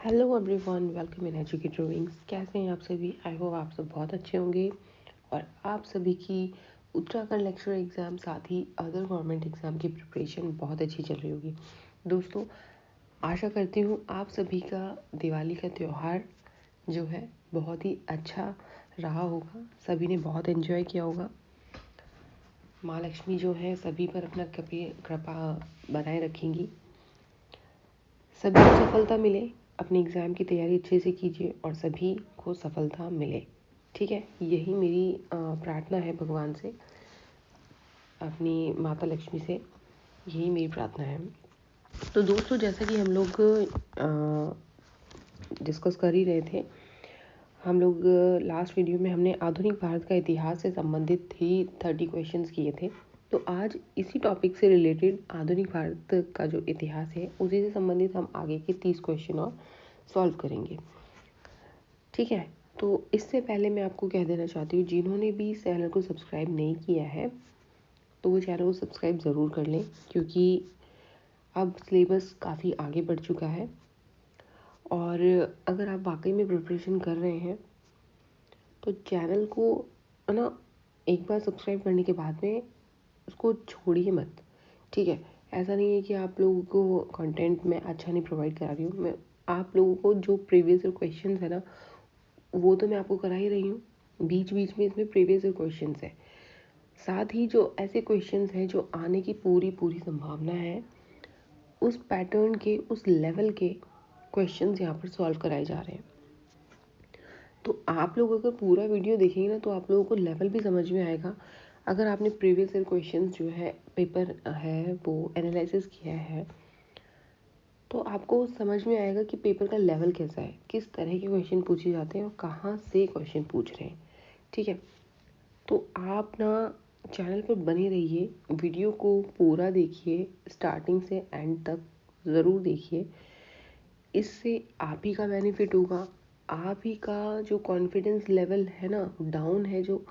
Hello everyone, welcome in educator wings. कैसे हैं आप सभी? आई होप आप सब बहुत अच्छे होंगे और आप सभी की उत्तराखंड लेक्चर एग्ज़ाम साथ ही अदर गवर्नमेंट एग्ज़ाम की प्रिपरेशन बहुत अच्छी चल रही होगी। दोस्तों, आशा करती हूँ आप सभी का दिवाली का त्यौहार जो है बहुत ही अच्छा रहा होगा। सभी ने बहुत एंजॉय किया होगा। माँ लक्ष्मी जो है सभी पर अपना कृपा बनाए रखेंगी। सभी को सफलता मिले, अपने एग्ज़ाम की तैयारी अच्छे से कीजिए और सभी को सफलता मिले। ठीक है, यही मेरी प्रार्थना है भगवान से, अपनी माता लक्ष्मी से, यही मेरी प्रार्थना है। तो दोस्तों, जैसा कि हम लोग डिस्कस कर ही रहे थे, हम लोग लास्ट वीडियो में हमने आधुनिक भारत का इतिहास से संबंधित ही 30 क्वेश्चंस किए थे। तो आज इसी टॉपिक से रिलेटेड आधुनिक भारत का जो इतिहास है उसी से संबंधित हम आगे के 30 क्वेश्चन और सॉल्व करेंगे। ठीक है, तो इससे पहले मैं आपको कह देना चाहती हूँ, जिन्होंने भी इस चैनल को सब्सक्राइब नहीं किया है तो वो चैनल को सब्सक्राइब ज़रूर कर लें, क्योंकि अब सिलेबस काफ़ी आगे बढ़ चुका है और अगर आप वाकई में प्रिपरेशन कर रहे हैं तो चैनल को ना एक बार सब्सक्राइब करने के बाद में उसको छोड़िए मत। ठीक है, ऐसा नहीं है कि आप लोगों को कंटेंट में अच्छा नहीं प्रोवाइड करा रही हूँ। मैं आप लोगों को जो प्रीवियस क्वेश्चंस है ना वो तो मैं आपको करा ही रही हूँ, बीच बीच में इसमें प्रीवियस क्वेश्चंस है, साथ ही जो ऐसे क्वेश्चंस हैं जो आने की पूरी संभावना है, उस पैटर्न के उस लेवल के क्वेश्चंस यहाँ पर सॉल्व कराए जा रहे हैं। तो आप लोग अगर पूरा वीडियो देखेंगे ना तो आप लोगों को लेवल भी समझ में आएगा। अगर आपने प्रीवियस ईयर क्वेश्चंस जो है पेपर है वो एनालिसिस किया है तो आपको समझ में आएगा कि पेपर का लेवल कैसा है, किस तरह के क्वेश्चन पूछे जाते हैं और कहाँ से क्वेश्चन पूछ रहे हैं। ठीक है, तो आप ना चैनल पर बने रहिए, वीडियो को पूरा देखिए, स्टार्टिंग से एंड तक ज़रूर देखिए। इससे आप ही का बेनिफिट होगा। आप ही का जो कॉन्फिडेंस लेवल है ना डाउन है, जो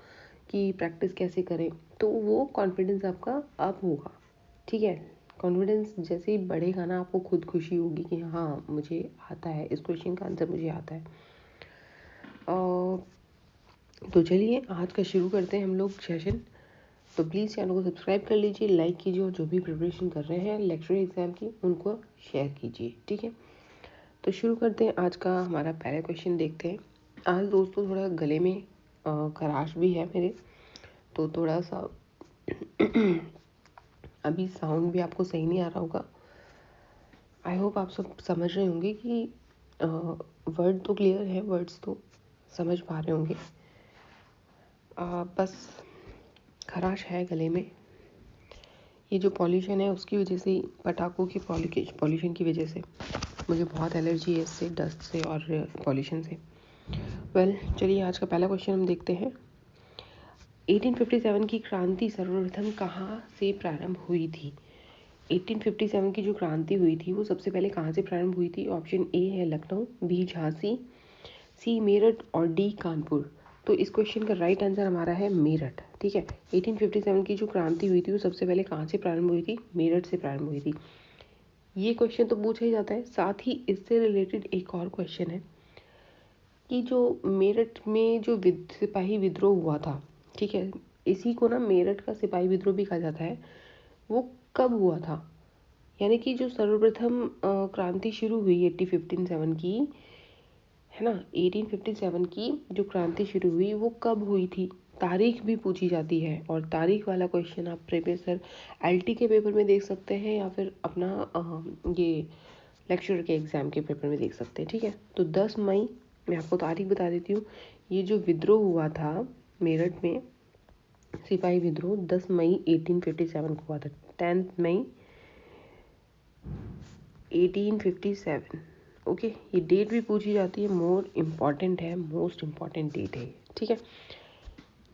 कि प्रैक्टिस कैसे करें, तो वो कॉन्फिडेंस आपका अप होगा। ठीक है, कॉन्फिडेंस जैसे ही बढ़ेगा ना आपको खुद खुशी होगी कि हाँ मुझे आता है, इस क्वेश्चन का आंसर मुझे आता है। तो चलिए आज का शुरू करते हैं हम लोग सेशन। तो प्लीज़ चैनल को सब्सक्राइब कर लीजिए, लाइक कीजिए और जो भी प्रिपरेशन कर रहे हैं लेक्चर एग्ज़ाम की उनको शेयर कीजिए। ठीक है, तो शुरू करते हैं। आज का हमारा पहला क्वेश्चन देखते हैं। आज दोस्तों थोड़ा गले में खराश भी है मेरे, तो थोड़ा सा अभी साउंड भी आपको सही नहीं आ रहा होगा। आई होप आप सब समझ रहे होंगे कि वर्ड तो क्लियर है, वर्ड्स तो समझ पा रहे होंगे। बस खराश है गले में। ये जो पॉल्यूशन है उसकी वजह से, पटाखों की पॉल्यूशन की वजह से मुझे बहुत एलर्जी है इससे, डस्ट से और पॉल्यूशन से। चलिए आज का पहला क्वेश्चन हम देखते हैं। 1857 की क्रांति सर्वप्रथम कहाँ से प्रारंभ हुई थी? 1857 की जो क्रांति हुई थी वो सबसे पहले कहाँ से प्रारंभ हुई थी? ऑप्शन ए है लखनऊ, बी झांसी, सी मेरठ और डी कानपुर। तो इस क्वेश्चन का राइट आंसर हमारा है मेरठ। ठीक है, 1857 की जो क्रांति हुई थी वो सबसे पहले कहाँ से प्रारंभ हुई थी? मेरठ से प्रारंभ हुई थी। ये क्वेश्चन तो पूछा ही जाता है। साथ ही इससे रिलेटेड एक और क्वेश्चन है कि जो मेरठ में जो सिपाही विद्रोह हुआ था, ठीक है, इसी को ना मेरठ का सिपाही विद्रोह भी कहा जाता है, वो कब हुआ था? यानी कि जो सर्वप्रथम क्रांति शुरू हुई 1857 की, है ना, 1857 की जो क्रांति शुरू हुई वो कब हुई थी? तारीख भी पूछी जाती है और तारीख वाला क्वेश्चन आप प्रीवियस एलटी के पेपर में देख सकते हैं या फिर अपना ये लेक्चर के एग्ज़ाम के पेपर में देख सकते हैं। ठीक है, तो 10 मई, मैं आपको तारीख बता देती हूँ। ये जो विद्रोह हुआ था मेरठ में, सिपाही विद्रोह 10 मई 1857 को हुआ था। 10 मई 1857। ओके, ये डेट भी पूछी जाती है, मोर इम्पॉर्टेंट है, मोस्ट इम्पॉर्टेंट डेट है। ठीक है,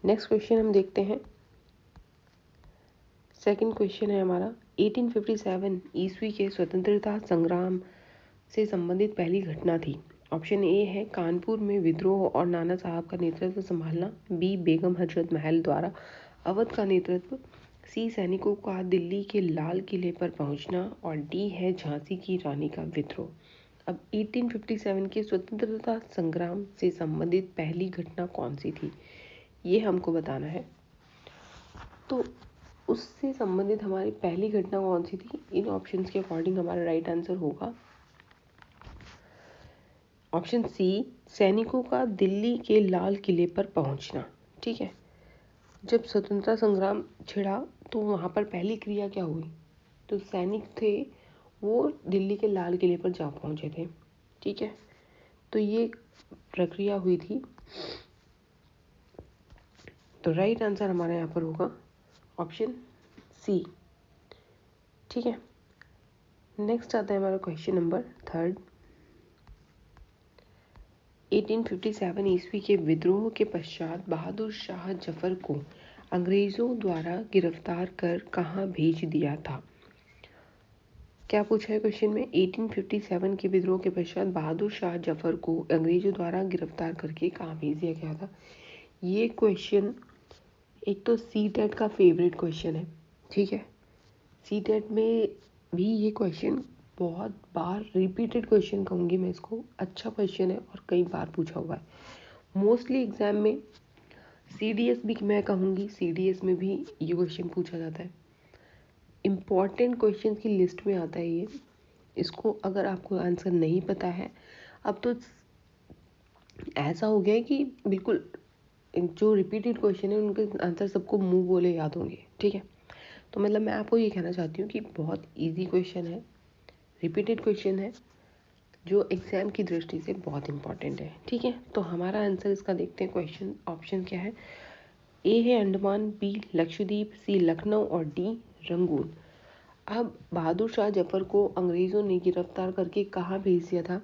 नेक्स्ट क्वेश्चन हम देखते हैं। सेकंड क्वेश्चन है हमारा, 1857 ईस्वी के स्वतंत्रता संग्राम से संबंधित पहली घटना थी। ऑप्शन ए है कानपुर में विद्रोह और नाना साहब का नेतृत्व संभालना, बी बेगम हजरत महल द्वारा अवध का नेतृत्व, सी सैनिकों का दिल्ली के लाल किले पर पहुंचना और डी है झांसी की रानी का विद्रोह। अब 1857 के स्वतंत्रता संग्राम से संबंधित पहली घटना कौन सी थी, ये हमको बताना है। तो उससे संबंधित हमारी पहली घटना कौन सी थी, इन ऑप्शंस के अकॉर्डिंग हमारा राइट आंसर होगा ऑप्शन सी, सैनिकों का दिल्ली के लाल किले पर पहुंचना। ठीक है, जब स्वतंत्रता संग्राम छिड़ा तो वहाँ पर पहली क्रिया क्या हुई, तो सैनिक थे वो दिल्ली के लाल किले पर जा पहुँचे थे। ठीक है, तो ये प्रक्रिया हुई थी। तो राइट आंसर हमारा यहाँ पर होगा ऑप्शन सी। ठीक है, नेक्स्ट आता है हमारा क्वेश्चन नंबर 3। 1857 ईस्वी के विद्रोह के पश्चात बहादुर शाह जफर को अंग्रेजों द्वारा गिरफ्तार कर कहाँ भेज दिया था। क्या पूछा है क्वेश्चन में, 1857 के विद्रोह के पश्चात बहादुर शाह जफर को अंग्रेजों द्वारा गिरफ्तार करके कहाँ भेज दिया गया था। ये क्वेश्चन एक तो सीटेट का फेवरेट क्वेश्चन है। ठीक है, सीटेट में भी ये क्वेश्चन बहुत बार रिपीटेड क्वेश्चन कहूँगी मैं इसको, अच्छा क्वेश्चन है और कई बार पूछा हुआ है। मोस्टली एग्जाम में सीडीएस भी मैं कहूँगी, सीडीएस में भी ये क्वेश्चन पूछा जाता है। इम्पॉर्टेंट क्वेश्चन की लिस्ट में आता है ये। इसको अगर आपको आंसर नहीं पता है, अब तो ऐसा हो गया है कि बिल्कुल जो रिपीटेड क्वेश्चन है उनके आंसर सबको मुंह बोले याद होंगे। ठीक है, तो मतलब मैं आपको ये कहना चाहती हूँ कि बहुत इजी क्वेश्चन है, रिपीटेड क्वेश्चन है, जो एग्जाम की दृष्टि से बहुत इंपॉर्टेंट है। ठीक है, तो हमारा आंसर इसका देखते हैं। क्वेश्चन ऑप्शन क्या है, ए है अंडमान, बी लक्षद्वीप, सी लखनऊ और डी रंगून। अब बहादुर शाह जफर को अंग्रेज़ों ने गिरफ्तार करके कहाँ भेज दिया था,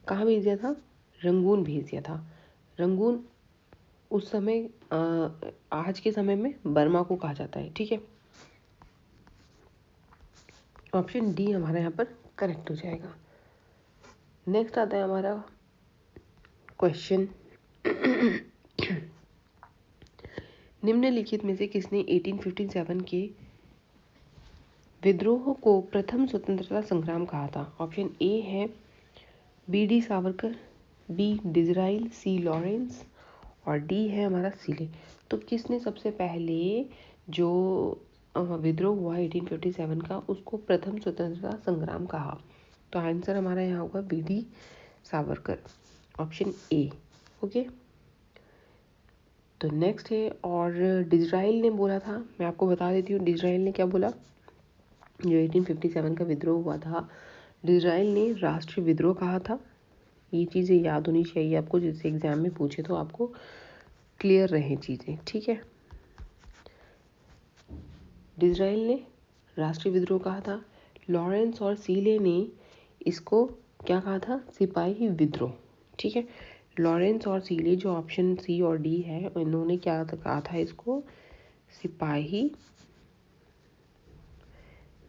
कहाँ भेज दिया था, रंगून भेज दिया था। रंगून उस समय आज के समय में बर्मा को कहा जाता है। ठीक है, ऑप्शन डी हमारा यहाँ पर करेक्ट हो जाएगा। नेक्स्ट आता है हमारा क्वेश्चन, निम्नलिखित में से किसने 1857 के विद्रोह को प्रथम स्वतंत्रता संग्राम कहा था। ऑप्शन ए है बी डी सावरकर, बी डिजराइल, सी लॉरेंस और डी है हमारा सीले। तो किसने सबसे पहले जो विद्रोह हुआ 1857 का उसको प्रथम स्वतंत्रता संग्राम कहा, तो आंसर हमारा यहाँ होगा B D Savarkar, option A. Okay, तो नेक्स्ट है, और डिजराइल ने बोला था, मैं आपको बता देती हूँ डिजराइल ने क्या बोला। जो 1857 का विद्रोह हुआ था, डिजराइल ने राष्ट्रीय विद्रोह कहा था। ये चीज़ें याद होनी चाहिए आपको, जिससे एग्जाम में पूछे तो आपको क्लियर रहे चीज़ें। ठीक है, डिजराइल ने राष्ट्रीय विद्रोह कहा था, लॉरेंस और सीले ने इसको क्या कहा था, सिपाही विद्रोह। ठीक है, लॉरेंस और सीले जो ऑप्शन सी और डी है, इन्होंने क्या कहा था, इसको सिपाही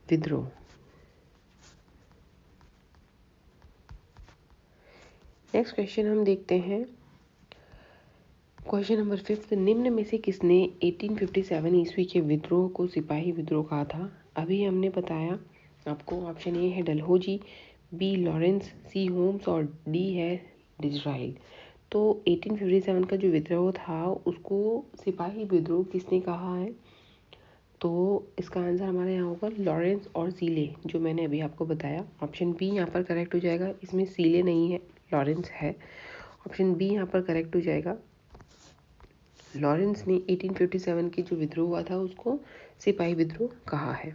विद्रोह। नेक्स्ट क्वेश्चन हम देखते हैं, क्वेश्चन नंबर 5। निम्न में से किसने 1857 ईस्वी के विद्रोह को सिपाही विद्रोह कहा था। अभी हमने बताया आपको, ऑप्शन ए है डलहौजी, बी लॉरेंस, सी होम्स और डी है डिजराइल। तो 1857 का जो विद्रोह था उसको सिपाही विद्रोह किसने कहा है, तो इसका आंसर हमारे यहाँ होगा लॉरेंस और सीले, जो मैंने अभी आपको बताया। ऑप्शन बी यहाँ पर करेक्ट हो जाएगा, इसमें सीले नहीं है, लॉरेंस है। ऑप्शन बी यहाँ पर करेक्ट हो जाएगा, लॉरेंस ने 1857 की जो विद्रोह हुआ था उसको सिपाही विद्रोह कहा है।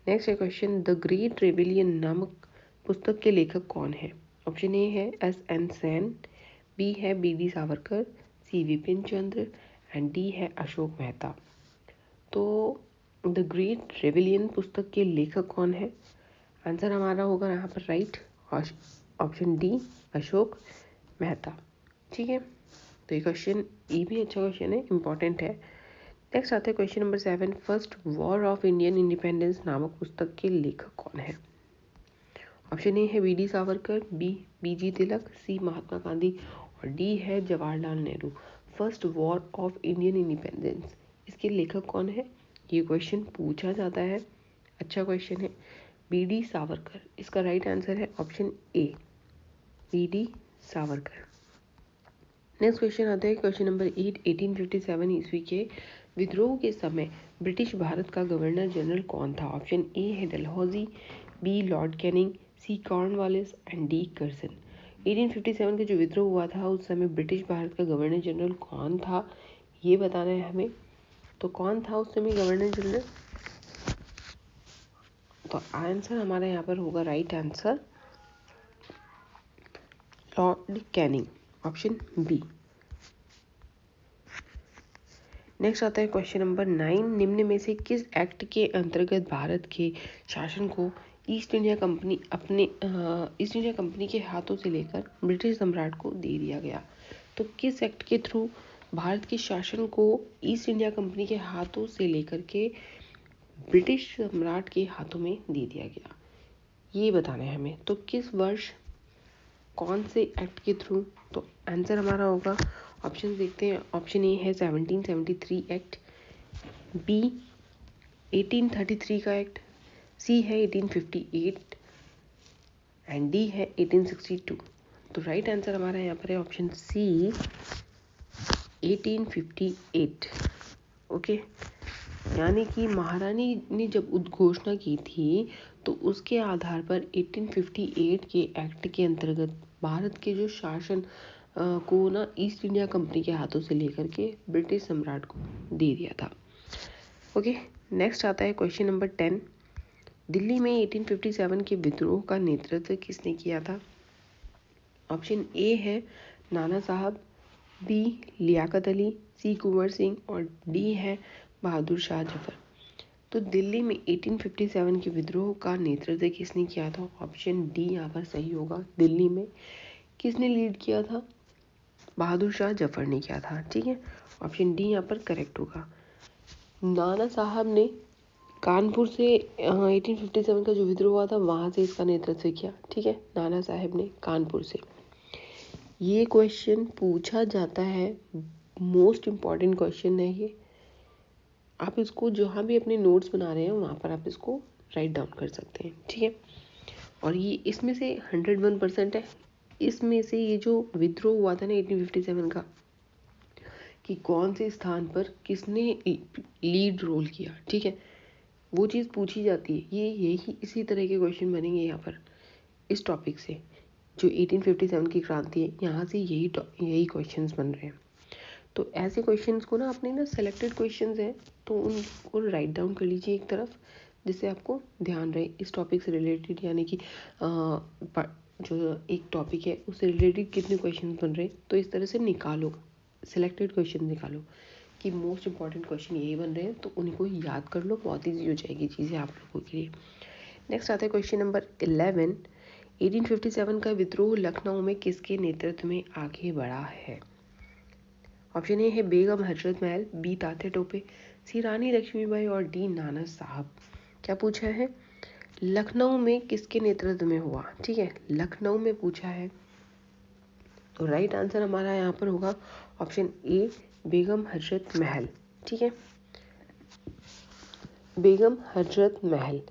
नेक्स्ट है क्वेश्चन, द ग्रेट रेबिलियन नामक पुस्तक के लेखक कौन है। ऑप्शन ए है एस एन सेन, बी है B D Savarkar, C Vipin Chandra and D है अशोक मेहता। तो द ग्रेट रेबिलियन पुस्तक के लेखक कौन है, आंसर हमारा होगा यहाँ पर right, option D Ashok Mehta. ठीक है, तो ये क्वेश्चन ये भी अच्छा क्वेश्चन है, इम्पॉर्टेंट है। नेक्स्ट आता है question number 7। First war of Indian independence नामक पुस्तक के लेखक कौन है। ऑप्शन ए है B D Savarkar, B B G Tilak, C Mahatma Gandhi और डी है Jawaharlal Nehru. First war of Indian independence, इसके लेखक कौन है, ये क्वेश्चन पूछा जाता है, अच्छा क्वेश्चन है। बी.डी. सावरकर। इसका राइट आंसर है ऑप्शन ए, बी.डी. सावरकर। नेक्स्ट क्वेश्चन आता है क्वेश्चन नंबर 8। 1857 ईस्वी के विद्रोह के समय ब्रिटिश भारत का गवर्नर जनरल कौन था? ऑप्शन ए है Dalhousie, B lord Canning, C Cornwallis and D Curzon. 1857 का जो विद्रोह हुआ था उस समय ब्रिटिश भारत का गवर्नर जनरल कौन था, ये बताना है हमें। तो कौन था उस समय गवर्नर जनरल? तो आंसर हमारा यहाँ पर होगा right answer lord Canning, option B. Next आता है क्वेश्चन नंबर 9। निम्न में से किस एक्ट के अंतर्गत भारत के शासन को ईस्ट इंडिया कंपनी के हाथों से लेकर ब्रिटिश सम्राट को दे दिया गया? तो किस एक्ट के थ्रू भारत के शासन को ईस्ट इंडिया कंपनी के हाथों से लेकर के ब्रिटिश सम्राट के हाथों में दे दिया गया, ये बताना है हमें। तो किस वर्ष, कौन से एक्ट के थ्रू? तो आंसर हमारा होगा, ऑप्शन देखते हैं। ऑप्शन ए है 1773 एक्ट, बी 1833 का एक्ट, सी है 1858 एंड डी है 1862। तो राइट आंसर हमारा यहाँ पर है ऑप्शन सी 1858। ओके, यानी कि महारानी ने जब उद्घोषणा की थी तो उसके आधार पर 1858 के एक्ट के अंतर्गत भारत के जो शासन को ना ईस्ट इंडिया कंपनी के हाथों से लेकर के ब्रिटिश सम्राट को दे दिया था। ओके, नेक्स्ट आता है क्वेश्चन नंबर 10। दिल्ली में 1857 के विद्रोह का नेतृत्व किसने किया था? ऑप्शन ए है नाना साहब, बी लियाकत अली, सी कुंवर सिंह और डी है बहादुर शाह जफर। तो दिल्ली में 1857 के विद्रोह का नेतृत्व किसने किया था? ऑप्शन डी यहाँ पर सही होगा। दिल्ली में किसने लीड किया था? बहादुर शाह जफर ने किया था। ठीक है, ऑप्शन डी यहाँ पर करेक्ट होगा। नाना साहब ने कानपुर से 1857 का जो विद्रोह हुआ था वहाँ से इसका नेतृत्व किया। ठीक है, नाना साहब ने कानपुर से। ये क्वेश्चन पूछा जाता है, मोस्ट इम्पॉर्टेंट क्वेश्चन है ये। आप इसको जहाँ भी अपने नोट्स बना रहे हैं वहाँ पर आप इसको राइट डाउन कर सकते हैं। ठीक है, और ये इसमें से 101% है। इसमें से ये जो विद्रोह हुआ था ना 1857 का, कि कौन से स्थान पर किसने लीड रोल किया, ठीक है, वो चीज़ पूछी जाती है। ये यही इसी तरह के क्वेश्चन बनेंगे यहाँ पर इस टॉपिक से। जो 1857 की क्रांति है यहाँ से यही क्वेश्चंस बन रहे हैं। तो ऐसे क्वेश्चंस को ना अपने ना सेलेक्टेड क्वेश्चंस हैं तो उनको राइट डाउन कर लीजिए एक तरफ, जिससे आपको ध्यान रहे इस टॉपिक से रिलेटेड, यानी कि जो एक टॉपिक है उससे रिलेटेड कितने क्वेश्चन बन रहे हैं। तो इस तरह से निकालो, सिलेक्टेड क्वेश्चन निकालो कि मोस्ट इंपॉर्टेंट क्वेश्चन यही बन रहे हैं, तो उनको याद कर लो, बहुत ईजी हो जाएगी चीज़ें आप लोगों के लिए। नेक्स्ट आता है क्वेश्चन नंबर 11। 1857 का विद्रोह लखनऊ में किसके नेतृत्व में आगे बढ़ा है? ऑप्शन ए है बेगम हजरत महल, बी तात्या टोपे, सी रानी लक्ष्मीबाई और डी नाना साहब। क्या पूछा है? लखनऊ में किसके नेतृत्व में हुआ? ठीक है, लखनऊ में पूछा है। तो राइट आंसर हमारा यहाँ पर होगा ऑप्शन ए बेगम हजरत महल। ठीक है, बेगम हजरत महल,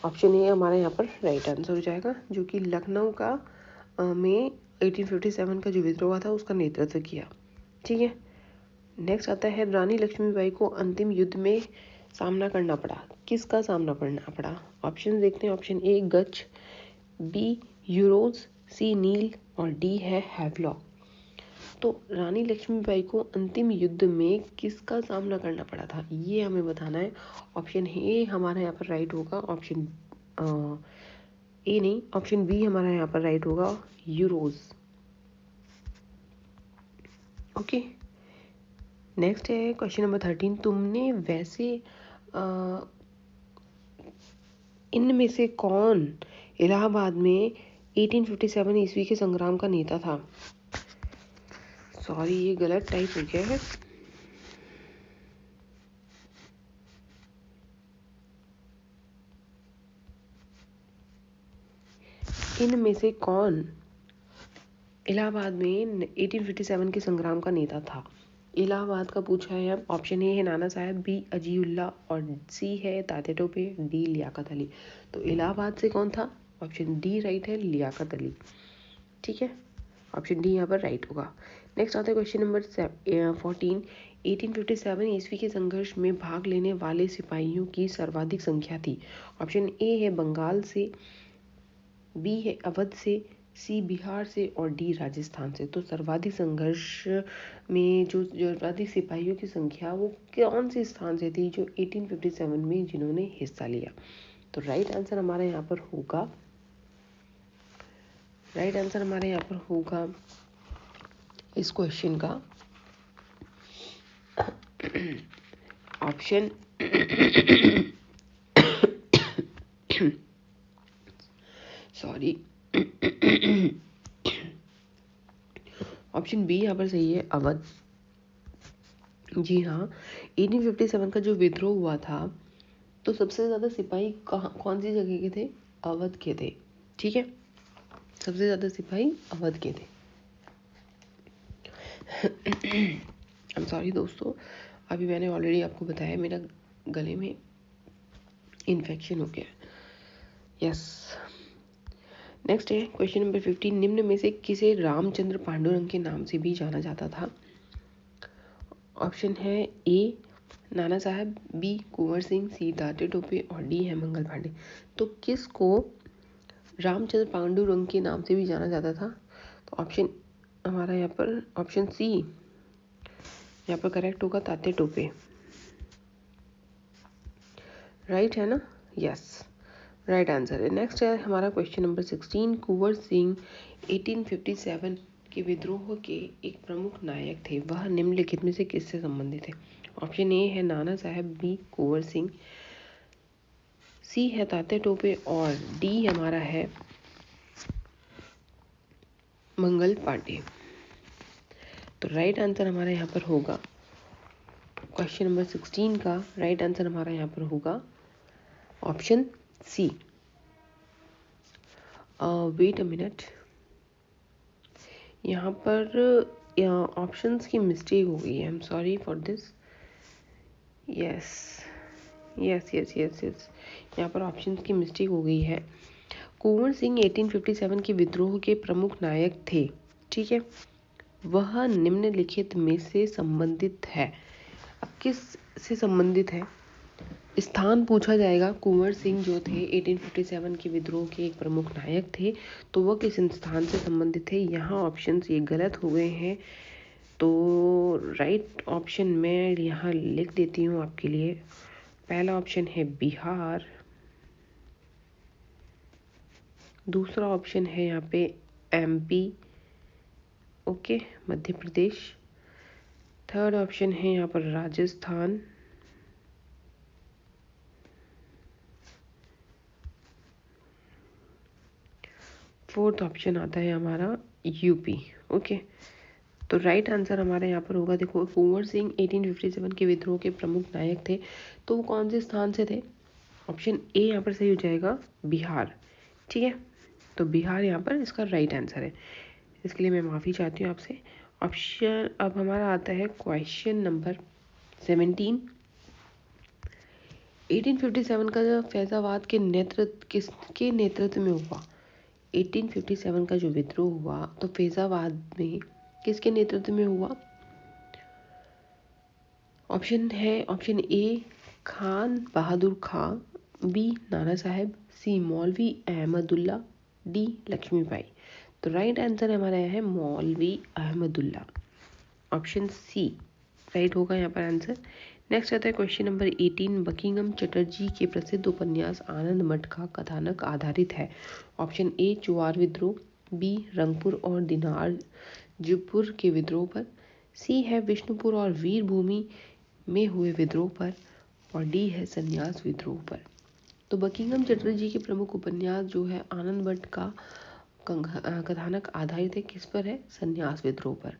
ऑप्शन ए हमारा यहाँ पर राइट आंसर हो जाएगा, जो कि लखनऊ का में 1857 का जो विद्रोह हुआ था उसका नेतृत्व किया। ठीक है, नेक्स्ट आता है रानी लक्ष्मीबाई को अंतिम युद्ध में सामना करना पड़ा, किसका सामना करना पड़ा? ऑप्शन देखते हैं। ऑप्शन ए गच, बी यूरोज, सी नील और डी है हैवलॉक। तो रानी लक्ष्मीबाई को अंतिम युद्ध में किसका सामना करना पड़ा था, ये हमें बताना है। ऑप्शन ए हमारा यहाँ पर राइट होगा, ऑप्शन ए नहीं, ऑप्शन बी हमारा यहाँ पर राइट होगा, यूरोज। ओके, नेक्स्ट है क्वेश्चन नंबर 13। तुमने वैसे इनमें से कौन इलाहाबाद में 1857 ईस्वी के संग्राम का नेता था? सॉरी, ये गलत टाइप हो गया है। इनमें से कौन इलाहाबाद में 1857 के संग्राम का नेता था? इलाहाबाद का पूछा है। ऑप्शन ए है नाना साहब, बी अजीउल्ला और सी है तात्या टोपे, डी लियाकत अली। तो इलाहाबाद से कौन था? ऑप्शन डी राइट है, लियाकत अली। ठीक है, ऑप्शन डी यहाँ पर राइट होगा। नेक्स्ट आता है क्वेश्चन नंबर 14। 1857 ईस्वी के संघर्ष में भाग लेने वाले सिपाहियों की सर्वाधिक संख्या थी। ऑप्शन ए है बंगाल से, बी है अवध से, सी बिहार से और डी राजस्थान से। तो सर्वाधिक संघर्ष में जो सर्वाधिक सिपाहियों की संख्या वो कौन से स्थान से थी जो 1857 में जिन्होंने हिस्सा लिया? तो राइट आंसर हमारा यहाँ पर होगा, राइट आंसर हमारे यहाँ पर होगा इस क्वेश्चन का ऑप्शन सॉरी ऑप्शन बी यहाँ पर सही है, अवध। जी हाँ, 1857 का जो विद्रोह हुआ था तो सबसे ज़्यादा सिपाही कौन सी जगह के थे? अवध के थे। ठीक है, सबसे ज़्यादा सिपाही अवध के थे। आई एम सॉरी दोस्तों, अभी मैंने ऑलरेडी आपको बताया मेरा गले में इन्फेक्शन हो गया। यस, नेक्स्ट है क्वेश्चन नंबर 15। निम्न में से किसे रामचंद्र पांडुरंग के नाम से भी जाना जाता था? ऑप्शन है ए नाना साहब, बी कुंवर सिंह, सी तात्या टोपे और डी है मंगल पांडे। तो किसको रामचंद्र पांडुरंग के नाम से भी जाना जाता था? तो ऑप्शन हमारा यहाँ पर ऑप्शन सी यहाँ पर करेक्ट होगा, तात्या टोपे। राइट है ना? यस, राइट आंसर है। नेक्स्ट है हमारा क्वेश्चन नंबर 16। कुंवर सिंह 1857 के विद्रोह के एक प्रमुख नायक थे, वह निम्नलिखित में से किससे संबंधित है? ऑप्शन ए है नाना साहब, बी कुंवर सिंह, सी है तात्या टोपे और डी हमारा है मंगल पांडे। तो राइट आंसर हमारा यहाँ पर होगा क्वेश्चन नंबर 16 का राइट आंसर हमारा यहाँ पर होगा option C. Wait a minute, यहाँ पर ऑप्शंस की मिस्टेक हो गई है। I am sorry for this. Yes yes yes yes yes, यहाँ पर ऑप्शंस की मिस्टेक हो गई है। कुंवर सिंह 1857 के विद्रोह के प्रमुख नायक थे। ठीक है, वह निम्नलिखित में से संबंधित है। अब किस से संबंधित है? स्थान पूछा जाएगा। कुंवर सिंह जो थे 1857 के विद्रोह के एक प्रमुख नायक थे, तो वह किस स्थान से संबंधित थे? यहाँ ऑप्शंस ये गलत हो गए हैं, तो राइट ऑप्शन मैं यहाँ लिख देती हूँ आपके लिए। पहला ऑप्शन है बिहार, दूसरा ऑप्शन है यहाँ पे MP, okay, Madhya Pradesh, third option है यहाँ पर राजस्थान, फोर्थ ऑप्शन आता है हमारा यूपी। ओके, तो राइट आंसर हमारा यहाँ पर होगा, देखो कुंवर सिंह 1857 के विद्रोह के प्रमुख नायक थे, तो वो कौन से स्थान से थे? ऑप्शन ए यहाँ पर सही हो जाएगा, बिहार। ठीक है, तो बिहार यहाँ पर इसका राइट आंसर है। इसके लिए मैं माफ़ी चाहती हूँ आपसे। ऑप्शन अब हमारा आता है क्वेश्चन नंबर 17। 1857 का जो फैजाबाद के नेतृत्व किसके नेतृत्व में हुआ? 1857 का जो विद्रोह हुआ तो फैजाबाद में किसके नेतृत्व में हुआ? ऑप्शन है option A Khan Bahadur Khan, B Nana Sahab, सी मौलवी अहमदुल्ला, डी लक्ष्मीबाई। तो राइट आंसर हमारा है मौलवी अहमदुल्ला। ऑप्शन सी राइट होगा यहाँ पर आंसर। नेक्स्ट आता है क्वेश्चन नंबर 18। बंकिम चटर्जी के प्रसिद्ध उपन्यास आनंद मठ का कथानक आधारित है। ऑप्शन ए चुआर विद्रोह, बी रंगपुर और दिनाजपुर के विद्रोह पर, सी है विष्णुपुर और वीरभूमि में हुए विद्रोह पर और डी है संन्यास विद्रोह पर। तो बंकिम चटर्जी के प्रमुख उपन्यास जो है आनंद मठ का कथानक आधारित है, किस पर है? संन्यास विद्रोह पर।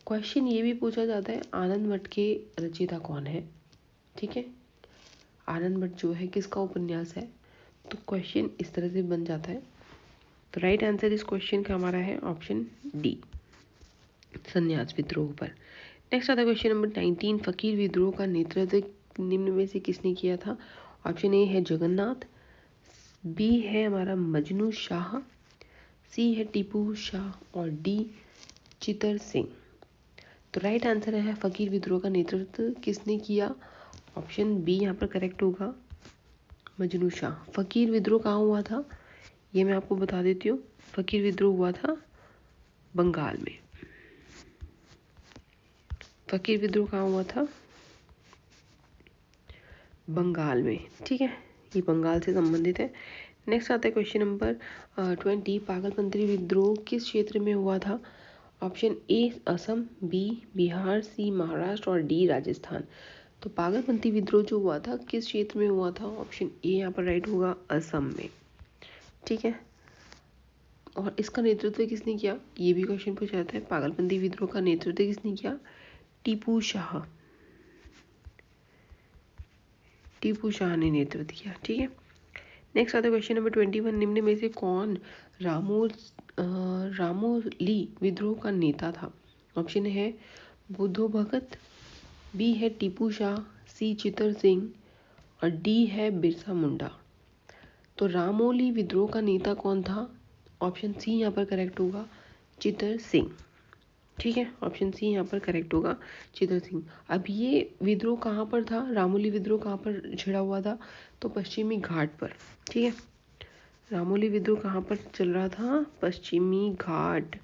क्वेश्चन ये भी पूछा जाता है आनंद मठ के रचयिता कौन है? ठीक है, आनंद मठ जो है किसका उपन्यास है? तो क्वेश्चन इस तरह से बन जाता है। तो राइट आंसर इस क्वेश्चन का हमारा है ऑप्शन डी, संन्यास विद्रोह पर। नेक्स्ट आता है क्वेश्चन नंबर 19, फकीर विद्रोह का नेतृत्व निम्न में से किसने किया था? ऑप्शन ए है जगन्नाथ, बी है हमारा मजनू शाह, सी है टीपू शाह और डी चितर सिंह। तो राइट आंसर है फकीर विद्रोह का नेतृत्व किसने किया? ऑप्शन बी यहाँ पर करेक्ट होगा, मजनू शाह। फकीर विद्रोह कहाँ हुआ था ये मैं आपको बता देती हूँ। फकीर विद्रोह हुआ था बंगाल में। फकीर विद्रोह कहाँ हुआ था? बंगाल में। ठीक है, ये बंगाल से संबंधित है। नेक्स्ट आता है क्वेश्चन नंबर 20, पागलपंथी विद्रोह किस क्षेत्र में हुआ था? Option A Assam, B Bihar, C Maharashtra और डी राजस्थान। तो पागलपंथी विद्रोह जो हुआ था किस क्षेत्र में हुआ था? ऑप्शन ए यहाँ पर राइट होगा, असम में। ठीक है, और इसका नेतृत्व किसने किया ये भी क्वेश्चन पूछा जाता है। पागलपंथी विद्रोह का नेतृत्व किसने किया? टीपू शाह। टीपू शाह ने नेतृत्व किया। ठीक है, नेक्स्ट आता है क्वेश्चन नंबर 21, निम्न में से कौन रामोली विद्रोह का नेता था? ऑप्शन है बुद्धो भगत, बी है टीपू शाह, सी चितर सिंह और डी है बिरसा मुंडा। तो रामोली विद्रोह का नेता कौन था? ऑप्शन सी यहाँ पर करेक्ट होगा, चितर सिंह। ठीक है, ऑप्शन सी यहाँ पर करेक्ट होगा, चितर सिंह। अब ये विद्रोह कहाँ पर था? रामोली विद्रोह कहाँ पर छिड़ा हुआ था? तो पश्चिमी घाट पर। ठीक है, रामोली विद्रोह कहाँ पर चल रहा था? पश्चिमी घाट।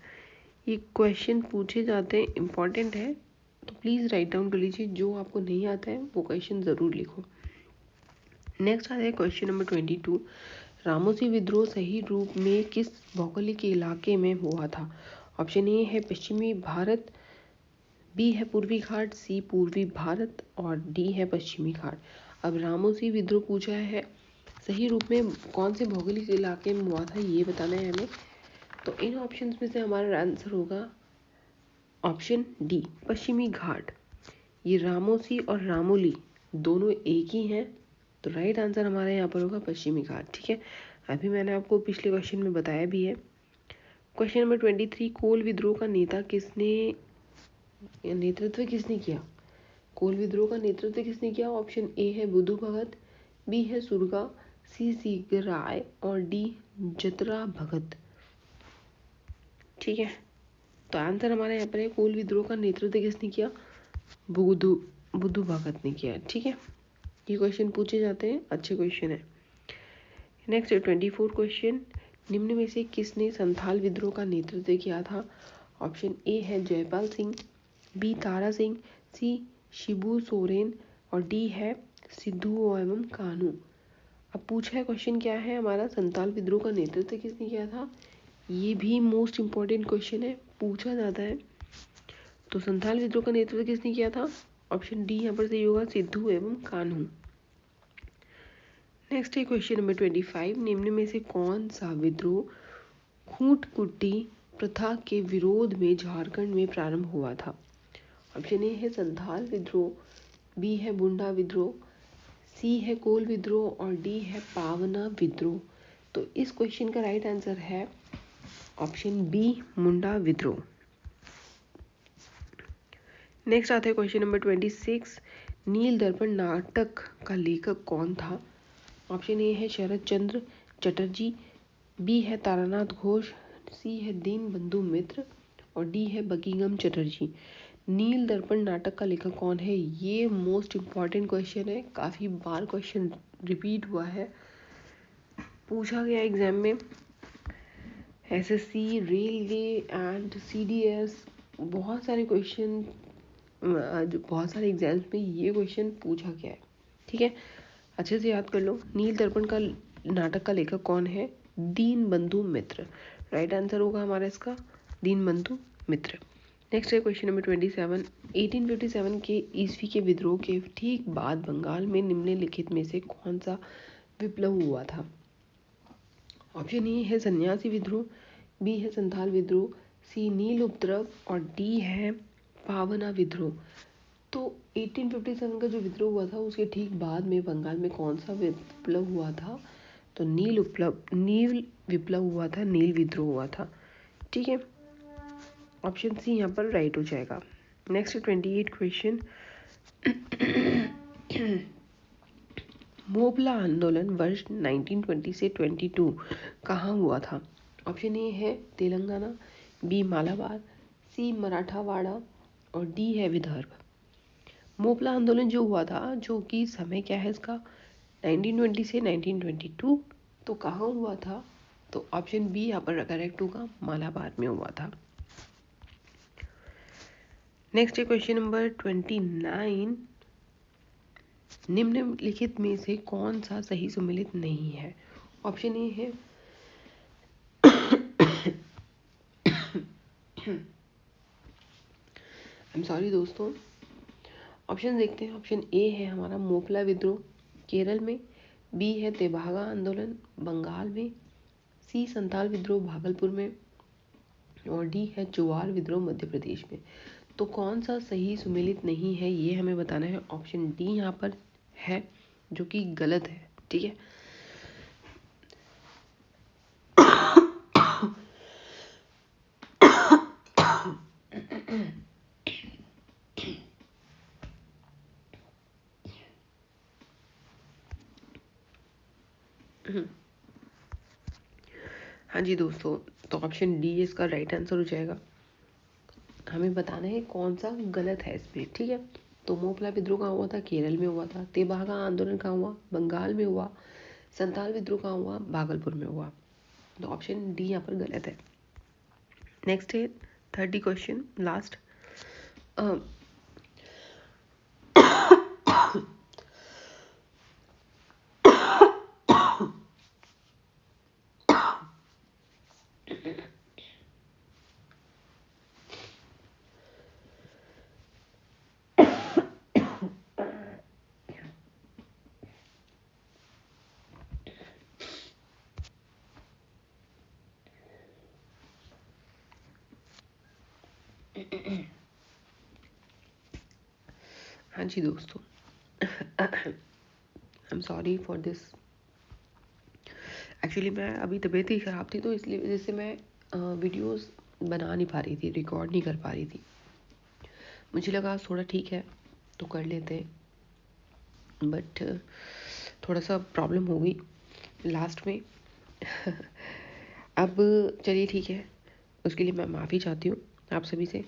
ये क्वेश्चन पूछे जाते हैं, इंपॉर्टेंट है, तो प्लीज़ राइट डाउन कर लीजिए। जो आपको नहीं आता है वो क्वेश्चन ज़रूर लिखो। नेक्स्ट आता है क्वेश्चन नंबर 22, रामोसी विद्रोह सही रूप में किस भौगोलिक इलाके में हुआ था? ऑप्शन ए है पश्चिमी भारत, बी है पूर्वी घाट, सी पूर्वी भारत और डी है पश्चिमी घाट। अब रामोसी विद्रोह पूछा है, सही रूप में कौन से भौगोलिक इलाके में हुआ था ये बताना है हमें। तो इन ऑप्शंस में से हमारा आंसर होगा ऑप्शन डी, पश्चिमी घाट। ये रामोसी और रामोली दोनों एक ही हैं, तो राइट आंसर हमारा यहाँ पर होगा पश्चिमी घाट। ठीक है, अभी मैंने आपको पिछले क्वेश्चन में बताया भी है। क्वेश्चन नंबर 23, कोल विद्रोह का नेतृत्व किसने किया? कोल विद्रोह का नेतृत्व किसने किया? ऑप्शन ए है बुद्धू भगत, बी है सुरगा, सी सीगराय और डी जतरा भगत। ठीक है, तो आंसर हमारा यहाँ पर है कोल विद्रोह का नेतृत्व किसने किया? बुद्धू भगत ने किया। ठीक है, ये क्वेश्चन पूछे जाते हैं, अच्छे क्वेश्चन है। नेक्स्ट 24 क्वेश्चन, निम्न में से किसने संथाल विद्रोह का नेतृत्व किया था? ऑप्शन ए है जयपाल सिंह, बी तारा सिंह, सी शिबू सोरेन और डी है सिद्धू एवं कान्हू। अब पूछा है क्वेश्चन क्या है हमारा, संथाल विद्रोह का नेतृत्व किसने किया था? ये भी मोस्ट इम्पॉर्टेंट क्वेश्चन है, पूछा जाता है। तो संथाल विद्रोह का नेतृत्व किसने किया था? ऑप्शन डी यहाँ पर सही होगा, सिद्धू एवं कान्हू। नेक्स्ट है क्वेश्चन नंबर 25, निम्न में से कौन सा विद्रोह खूंट कुट्टी प्रथा के विरोध में झारखंड में प्रारंभ हुआ था? ऑप्शन ए है संथाल विद्रोह, बी है बुंडा विद्रोह, सी है कोल विद्रोह और डी है पावना विद्रोह। तो इस क्वेश्चन का राइट आंसर है ऑप्शन बी, मुंडा विद्रोह। नेक्स्ट आता है क्वेश्चन नंबर 26, नील दर्पण नाटक का लेखक कौन था? ऑप्शन ए है शरद चंद्र चटर्जी, बी है तारानाथ घोष, सी है दीन बंधु मित्र और डी है बकीगम चटर्जी। नील दर्पण नाटक का लेखक कौन है? ये मोस्ट इम्पॉर्टेंट क्वेश्चन है, काफ़ी बार क्वेश्चन रिपीट हुआ है, पूछा गया एग्जाम में। एसएससी, रेलवे एंड सीडीएस, बहुत सारे क्वेश्चन, बहुत सारे एग्जाम्स में ये क्वेश्चन पूछा गया है। ठीक है, अच्छे से याद कर लो। नील दर्पण का नाटक का लेखक कौन है? दीन बंधु मित्र। राइट आंसर होगा हमारा इसका दीन बंधु मित्र। नेक्स्ट है क्वेश्चन नंबर 27, 1857 के ईस्वी के विद्रोह के ठीक बाद बंगाल में निम्नलिखित में से कौन सा विप्लव हुआ था? ऑप्शन ए है सन्यासी विद्रोह, बी है संथाल विद्रोह, सी नील उपद्रव और डी है पावना विद्रोह। तो 1857 का जो विद्रोह हुआ था उसके ठीक बाद में बंगाल में कौन सा विप्लव हुआ था? तो नील विप्लव हुआ था, नील विद्रोह हुआ था। ठीक है, ऑप्शन सी यहाँ पर राइट हो जाएगा। Next 28 question. मोपला आंदोलन वर्ष 1920 से 22 कहाँ हुआ था? ऑप्शन ए है तेलंगाना, बी मालाबार, सी मराठावाड़ा और डी है विदर्भ। मोपला आंदोलन जो हुआ था, जो कि समय क्या है इसका, 1920 से 1922, तो कहाँ हुआ था? तो ऑप्शन बी यहाँ पर करेक्ट होगा, मालाबार में हुआ था। नेक्स्ट है क्वेश्चन नंबर 29। निम्नलिखित में से कौन सा सही सुमेलित नहीं है? ऑप्शन ए है आई एम सॉरी दोस्तों, ऑप्शन देखते हैं। ऑप्शन ए है हमारा मोपला विद्रोह केरल में, बी है तेभागा आंदोलन बंगाल में, सी संताल विद्रोह भागलपुर में और डी है चुवार विद्रोह मध्य प्रदेश में। तो कौन सा सही सुमेलित नहीं है ये हमें बताना है। ऑप्शन डी यहाँ पर है जो कि गलत है, ठीक है। हाँ जी दोस्तों, तो ऑप्शन डी इसका राइट आंसर हो जाएगा। हमें बताना है कौन सा गलत है इसमें, ठीक है। तो मोपला विद्रोह कहाँ हुआ था? केरल में हुआ था। तेभागा आंदोलन कहाँ हुआ? बंगाल में हुआ। संताल विद्रोह कहाँ हुआ? भागलपुर में हुआ। तो ऑप्शन डी यहाँ पर गलत है। नेक्स्ट है 30 क्वेश्चन, लास्ट। हाँ जी दोस्तों, आई am sorry for this. Actually मैं अभी तबीयत ही ख़राब थी, तो इसलिए वजह से मैं वीडियोस बना नहीं पा रही थी, रिकॉर्ड नहीं कर पा रही थी। मुझे लगा थोड़ा ठीक है तो कर लेते हैं, बट थोड़ा सा प्रॉब्लम हो गई लास्ट में। अब चलिए ठीक है, उसके लिए मैं माफ़ी चाहती हूँ आप सभी से।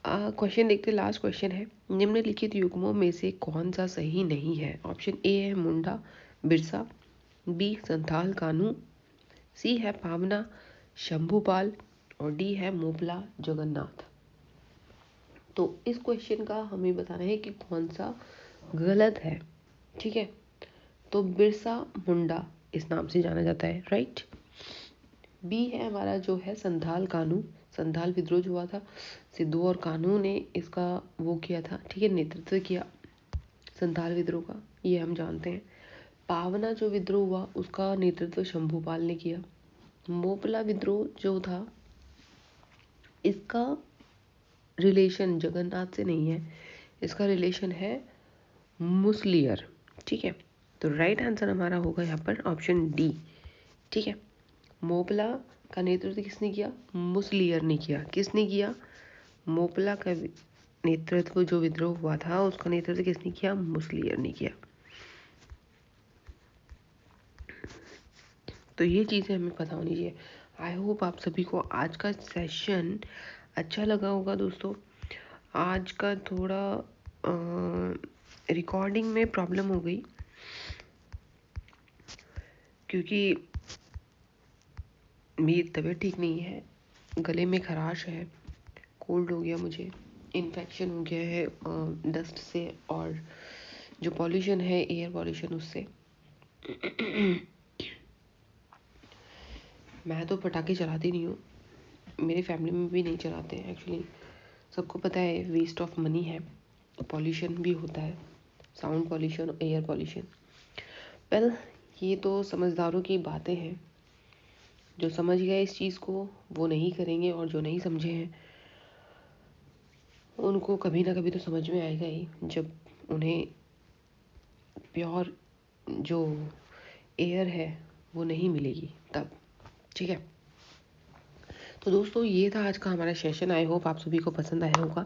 क्वेश्चन देखते, लास्ट क्वेश्चन है। निम्नलिखित युग्मों में से कौन सा सही नहीं है? ऑप्शन ए है मुंडा बिरसा, बी संथाल कानू, सी है पावना शंभूपाल और डी है मोपला जगन्नाथ। तो इस क्वेश्चन का हमें बताना है कि कौन सा गलत है, ठीक है। तो बिरसा मुंडा इस नाम से जाना जाता है, राइट। बी है हमारा जो है संथाल कानू, संथाल विद्रोह जो हुआ था, सिद्धू और कानू ने इसका वो किया था, ठीक है, नेतृत्व किया संथाल विद्रोह का, ये हम जानते हैं। पावना जो विद्रोह हुआ उसका नेतृत्व शंभूपाल ने किया। मोपला विद्रोह जो था इसका रिलेशन जगन्नाथ से नहीं है, इसका रिलेशन है मुसलियर, ठीक है। तो राइट आंसर हमारा होगा यहाँ पर ऑप्शन डी, ठीक है। मोपला का नेतृत्व किसने किया? मुसलियर ने किया। किसने किया? मोपला का नेतृत्व जो विद्रोह हुआ था उसका नेतृत्व किसने किया? मुसलियर ने किया। तो ये चीज़ें हमें पता होनी चाहिए। आई होप आप सभी को आज का सेशन अच्छा लगा होगा दोस्तों। आज का थोड़ा रिकॉर्डिंग में प्रॉब्लम हो गई क्योंकि मेरी तबीयत ठीक नहीं है, गले में खराश है, कोल्ड हो गया मुझे, इन्फेक्शन हो गया है डस्ट से और जो पॉल्यूशन है एयर पॉल्यूशन उससे। मैं तो पटाखे चलाती नहीं हूँ, मेरे फैमिली में भी नहीं चलाते हैं एक्चुअली। सबको पता है वेस्ट ऑफ मनी है, पॉल्यूशन भी होता है, sound pollution, air pollution. Well, ये तो समझदारों की बातें हैं, जो समझ गए इस चीज़ को वो नहीं करेंगे और जो नहीं समझे हैं उनको कभी ना कभी तो समझ में आएगा ही, जब उन्हें प्योर जो एयर है वो नहीं मिलेगी तब, ठीक है। तो दोस्तों ये था आज का हमारा सेशन। आई होप आप सभी को पसंद आया होगा।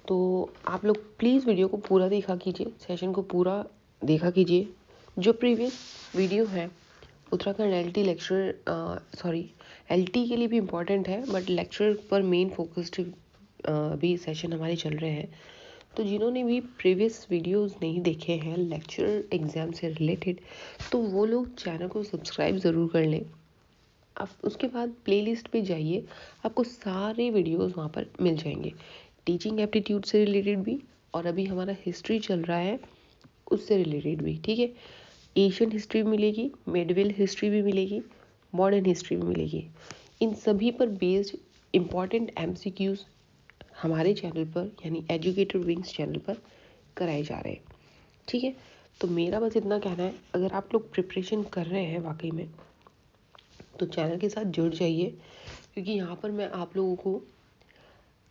तो आप लोग प्लीज़ वीडियो को पूरा देखा कीजिए, सेशन को पूरा देखा कीजिए। जो प्रीवियस वीडियो है उत्तराखंड एलटी लेक्चर एलटी के लिए भी इम्पॉर्टेंट है, बट लेक्चर पर मेन फोकस्ड भी सेशन हमारे चल रहे हैं। तो जिन्होंने भी प्रीवियस वीडियोस नहीं देखे हैं लेक्चर एग्ज़ाम से रिलेटेड, तो वो लोग चैनल को सब्सक्राइब ज़रूर कर लें। आप उसके बाद प्लेलिस्ट पे जाइए, आपको सारे वीडियोस वहाँ पर मिल जाएंगे, टीचिंग एप्टीट्यूड से रिलेटेड भी, और अभी हमारा हिस्ट्री चल रहा है उससे रिलेटेड भी। ठीक है, एशियन हिस्ट्री भी मिलेगी, मेडिवल हिस्ट्री भी मिलेगी, मॉडर्न हिस्ट्री भी मिलेगी। इन सभी पर बेस्ड इम्पॉर्टेंट एमसीक्यूज़ हमारे चैनल पर यानी एजुकेटेड विंग्स चैनल पर कराए जा रहे हैं। ठीक है, तो मेरा बस इतना कहना है, अगर आप लोग प्रिपरेशन कर रहे हैं वाकई में तो चैनल के साथ जुड़ जाइए, क्योंकि यहाँ पर मैं आप लोगों को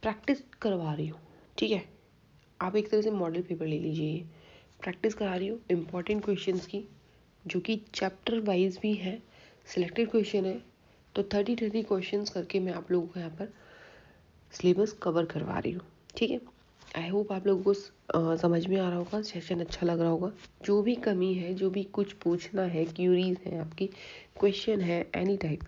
प्रैक्टिस करवा रही हूँ। ठीक है, आप एक तरह से मॉडल पेपर ले लीजिए, प्रैक्टिस करा रही हूँ इम्पॉर्टेंट क्वेश्चंस की, जो कि चैप्टर वाइज भी है, सिलेक्टेड क्वेश्चन है। तो 30 क्वेश्चंस करके मैं आप लोगों को यहाँ पर सिलेबस कवर करवा रही हूँ। ठीक है, आई होप आप लोगों को समझ में आ रहा होगा, सेशन अच्छा लग रहा होगा। जो भी कमी है, जो भी कुछ पूछना है, क्यूरीज है आपकी, क्वेश्चन है एनी टाइप,